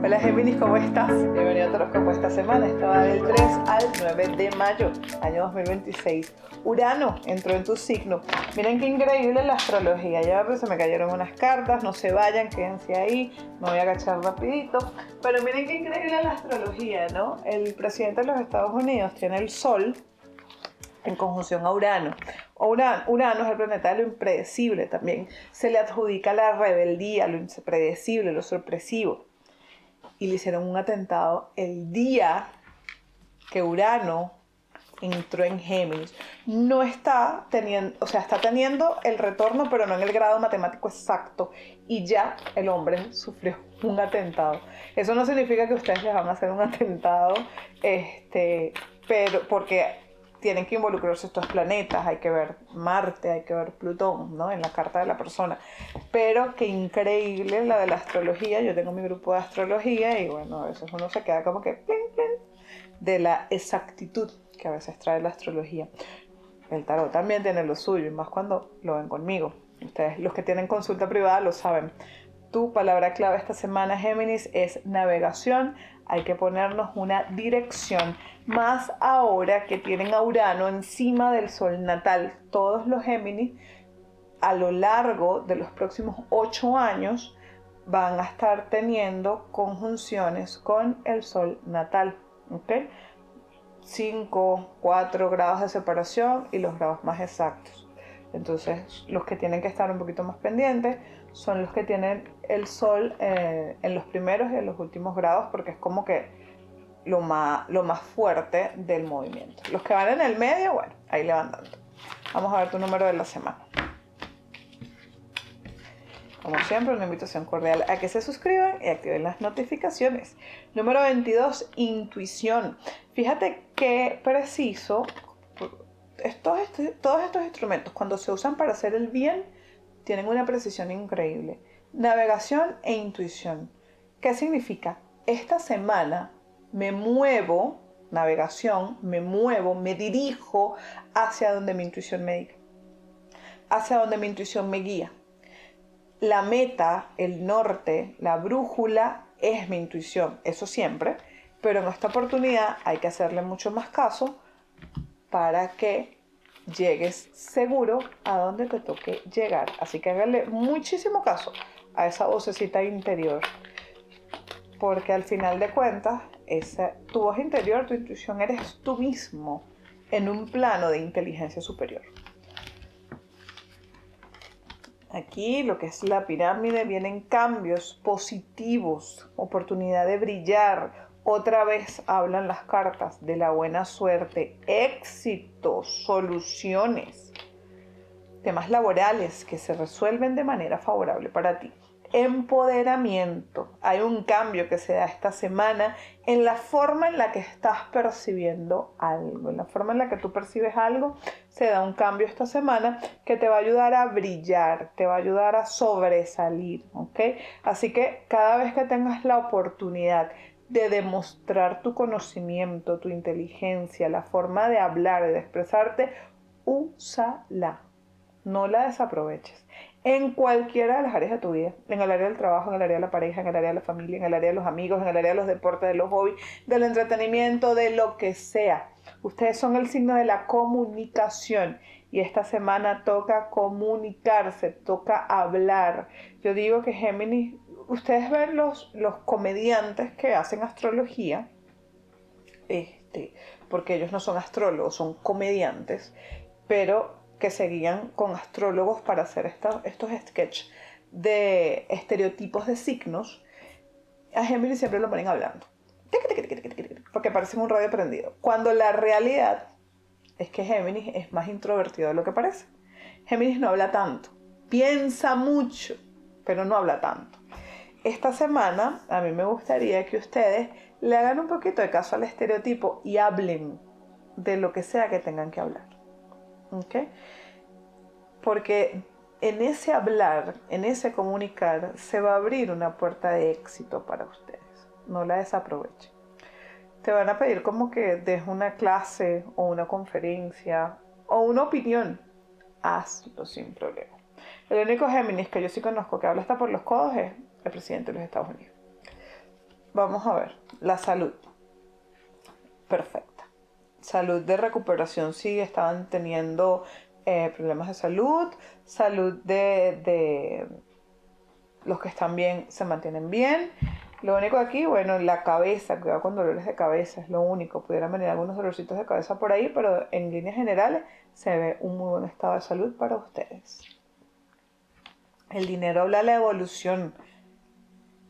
Hola Géminis, ¿cómo estás? Bienvenido a tu horóscopo esta semana. Esta va del 3 al 9 de mayo, año 2026. Urano entró en tu signo. Miren qué increíble la astrología. Ya se me cayeron unas cartas, no se vayan, quédense ahí. Me voy a agachar rapidito. Pero miren qué increíble la astrología, ¿no? El presidente de los Estados Unidos tiene el Sol en conjunción a Urano. Urano es el planeta de lo impredecible también. Se le adjudica la rebeldía, lo impredecible, lo sorpresivo. Y le hicieron un atentado el día que Urano entró en Géminis. No está teniendo, o sea, está teniendo el retorno, pero no en el grado matemático exacto. Y ya el hombre sufrió un atentado. Eso no significa que ustedes les van a hacer un atentado, pero porque tienen que involucrarse estos planetas, hay que ver Marte, hay que ver Plutón, ¿no? En la carta de la persona. Pero qué increíble la de la astrología. Yo tengo mi grupo de astrología y bueno, a veces uno se queda como que de la exactitud que a veces trae la astrología. El tarot también tiene lo suyo, y más cuando lo ven conmigo. Ustedes, los que tienen consulta privada, lo saben. Tu palabra clave esta semana, Géminis, es navegación. Hay que ponernos una dirección. Más ahora que tienen a Urano encima del Sol natal. Todos los Géminis, a lo largo de los próximos 8 años, van a estar teniendo conjunciones con el Sol natal. ¿Ok? 5, 4 grados de separación y los grados más exactos. Entonces, los que tienen que estar un poquito más pendientes son los que tienen el Sol en los primeros y en los últimos grados, porque es como que lo más fuerte del movimiento. Los que van en el medio, bueno, ahí le van dando. Vamos a ver tu número de la semana. Como siempre, una invitación cordial a que se suscriban y activen las notificaciones. Número 22, intuición. Fíjate qué preciso. Todos estos instrumentos, cuando se usan para hacer el bien, tienen una precisión increíble. Navegación e intuición. ¿Qué significa? Esta semana me muevo, navegación, me dirijo hacia donde mi intuición me diga, hacia donde mi intuición me guía. La meta, el norte, la brújula es mi intuición, eso siempre, pero en esta oportunidad hay que hacerle mucho más caso para que llegues seguro a donde te toque llegar. Así que háganle muchísimo caso a esa vocecita interior, porque al final de cuentas, tu voz interior, tu intuición, eres tú mismo en un plano de inteligencia superior. Aquí lo que es la pirámide, vienen cambios positivos, oportunidad de brillar. Otra vez hablan las cartas de la buena suerte, éxitos, soluciones, temas laborales que se resuelven de manera favorable para ti. Empoderamiento. Hay un cambio que se da esta semana en la forma en la que estás percibiendo algo. En la forma en la que tú percibes algo, se da un cambio esta semana que te va a ayudar a brillar, te va a ayudar a sobresalir, ¿ok? Así que cada vez que tengas la oportunidad de demostrar tu conocimiento, tu inteligencia, la forma de hablar, de expresarte, úsala. No la desaproveches. En cualquiera de las áreas de tu vida, en el área del trabajo, en el área de la pareja, en el área de la familia, en el área de los amigos, en el área de los deportes, de los hobbies, del entretenimiento, de lo que sea. Ustedes son el signo de la comunicación y esta semana toca comunicarse, toca hablar. Yo digo que Géminis, ustedes ven los comediantes que hacen astrología, porque ellos no son astrólogos, son comediantes, pero que se guían con astrólogos para hacer estos sketches de estereotipos de signos. A Géminis siempre lo ponen hablando, porque parecen un radio prendido, cuando la realidad es que Géminis es más introvertido de lo que parece. Géminis no habla tanto, piensa mucho, pero no habla tanto. Esta semana a mí me gustaría que ustedes le hagan un poquito de caso al estereotipo y hablen de lo que sea que tengan que hablar. ¿Okay? Porque en ese hablar, en ese comunicar, se va a abrir una puerta de éxito para ustedes. No la desaprovechen. Te van a pedir como que des una clase o una conferencia o una opinión. Hazlo sin problema. El único Géminis que yo sí conozco que habla hasta por los codos es el presidente de los Estados Unidos. vamos a ver, la salud. Perfecta. Salud de recuperación, sí, estaban teniendo problemas de salud. Salud de los que están bien se mantienen bien. Lo único aquí, bueno, la cabeza, cuidado con dolores de cabeza, es lo único. Pudieran venir algunos dolorcitos de cabeza por ahí, pero en líneas generales se ve un muy buen estado de salud para ustedes. El dinero habla de la evolución,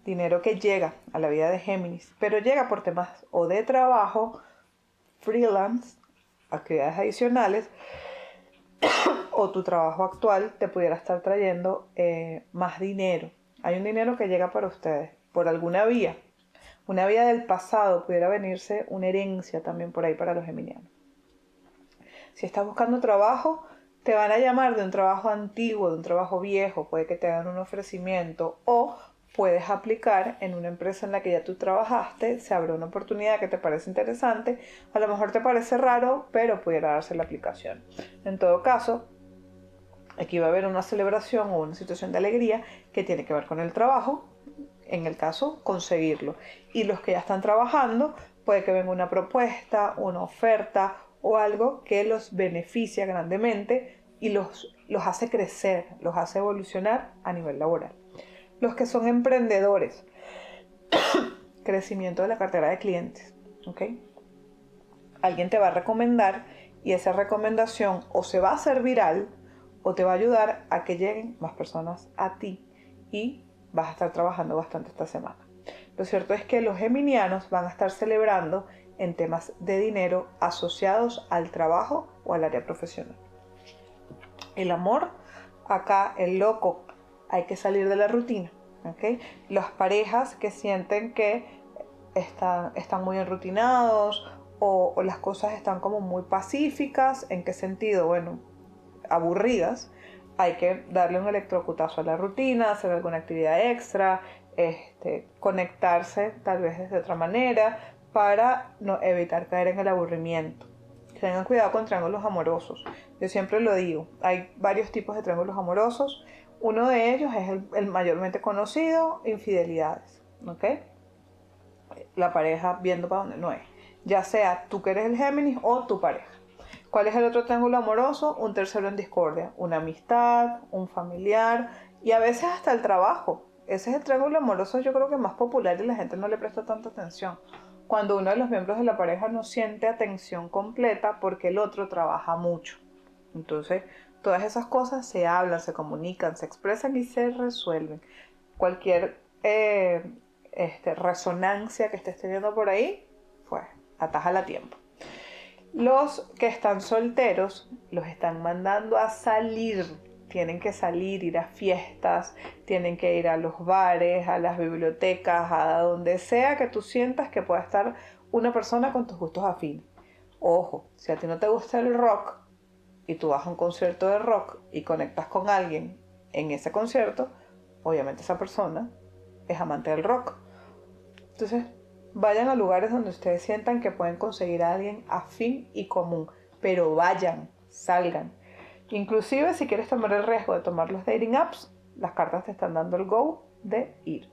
dinero que llega a la vida de Géminis, pero llega por temas o de trabajo, freelance, actividades adicionales, o tu trabajo actual te pudiera estar trayendo más dinero. Hay un dinero que llega para ustedes por alguna vía. Una vía del pasado, pudiera venirse una herencia también por ahí para los geminianos. Si estás buscando trabajo, te van a llamar de un trabajo antiguo, de un trabajo viejo, puede que te hagan un ofrecimiento o puedes aplicar en una empresa en la que ya tú trabajaste, se abre una oportunidad que te parece interesante, a lo mejor te parece raro, pero pudiera darse la aplicación. En todo caso, aquí va a haber una celebración o una situación de alegría que tiene que ver con el trabajo, en el caso, conseguirlo. Y los que ya están trabajando, puede que venga una propuesta, una oferta o algo que los beneficia grandemente y los hace crecer, los hace evolucionar a nivel laboral. Los que son emprendedores, crecimiento de la cartera de clientes, ¿ok? Alguien te va a recomendar y esa recomendación o se va a hacer viral o te va a ayudar a que lleguen más personas a ti y vas a estar trabajando bastante esta semana. Lo cierto es que los geminianos van a estar celebrando en temas de dinero asociados al trabajo o al área profesional. El amor, acá el loco, hay que salir de la rutina, ¿ok? Las parejas que sienten que están muy enrutinados o las cosas están como muy pacíficas, ¿en qué sentido? Bueno, aburridas, hay que darle un electrocutazo a la rutina, hacer alguna actividad extra, conectarse tal vez de otra manera para no evitar caer en el aburrimiento. Tengan cuidado con triángulos amorosos. Yo siempre lo digo, hay varios tipos de triángulos amorosos. Uno de ellos es el mayormente conocido, infidelidades, ¿ok? La pareja viendo para donde no es. Ya sea tú que eres el Géminis o tu pareja. ¿Cuál es el otro triángulo amoroso? Un tercero en discordia. Una amistad, un familiar y a veces hasta el trabajo. Ese es el triángulo amoroso yo creo que más popular y la gente no le presta tanta atención. Cuando uno de los miembros de la pareja no siente atención completa porque el otro trabaja mucho. Entonces, todas esas cosas se hablan, se comunican, se expresan y se resuelven. Cualquier resonancia que estés teniendo por ahí, pues, atájala a tiempo. Los que están solteros los están mandando a salir. Tienen que salir, ir a fiestas, tienen que ir a los bares, a las bibliotecas, a donde sea que tú sientas que pueda estar una persona con tus gustos afines. Ojo, si a ti no te gusta el rock y tú vas a un concierto de rock y conectas con alguien en ese concierto, obviamente esa persona es amante del rock. Entonces, vayan a lugares donde ustedes sientan que pueden conseguir a alguien afín y común, pero vayan, salgan. Inclusive si quieres tomar el riesgo de tomar los dating apps, las cartas te están dando el go de ir.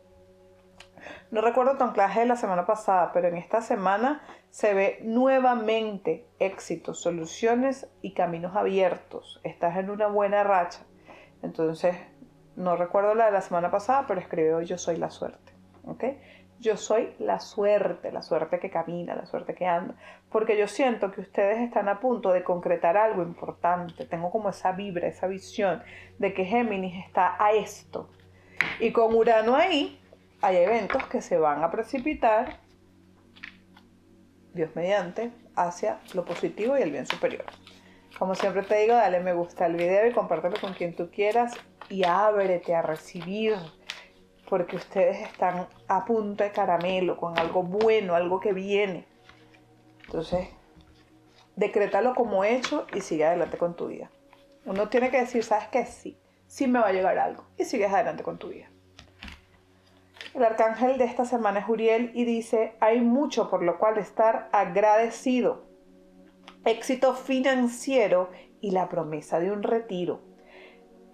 No recuerdo tu anclaje de la semana pasada, pero en esta semana se ve nuevamente éxitos, soluciones y caminos abiertos. Estás en una buena racha. Entonces, no recuerdo la de la semana pasada, pero escribe hoy yo soy la suerte. ¿Ok? Yo soy la suerte que camina, la suerte que anda. Porque yo siento que ustedes están a punto de concretar algo importante. Tengo como esa vibra, esa visión de que Géminis está a esto. Y con Urano ahí, hay eventos que se van a precipitar, Dios mediante, hacia lo positivo y el bien superior. Como siempre te digo, dale me gusta al video y compártelo con quien tú quieras y ábrete a recibir. Porque ustedes están a punto de caramelo, con algo bueno, algo que viene. Entonces, decrétalo como hecho y sigue adelante con tu vida. Uno tiene que decir, ¿sabes qué? Sí me va a llegar algo. Y sigues adelante con tu vida. El arcángel de esta semana es Uriel y dice, hay mucho por lo cual estar agradecido. Éxito financiero y la promesa de un retiro.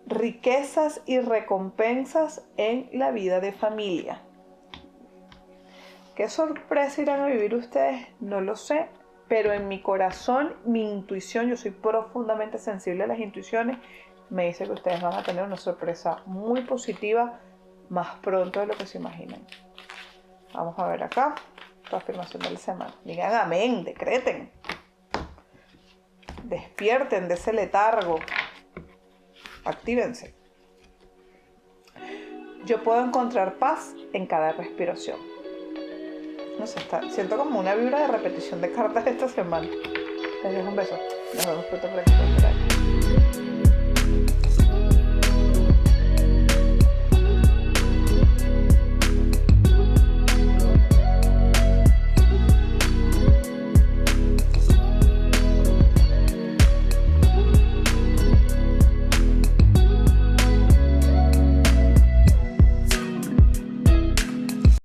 Riquezas y recompensas en la vida de familia. ¿Ok? ¿Qué sorpresa irán a vivir ustedes? No lo sé, pero en mi corazón, mi intuición, yo soy profundamente sensible a las intuiciones, me dice que ustedes van a tener una sorpresa muy positiva más pronto de lo que se imaginan. Vamos a ver acá, tu afirmación de la semana. Digan amén, decreten. Despierten de ese letargo. Actívense. Yo puedo encontrar paz en cada respiración. No sé, siento como una vibra de repetición de cartas esta semana. Les dejo un beso. Nos vemos pronto por aquí.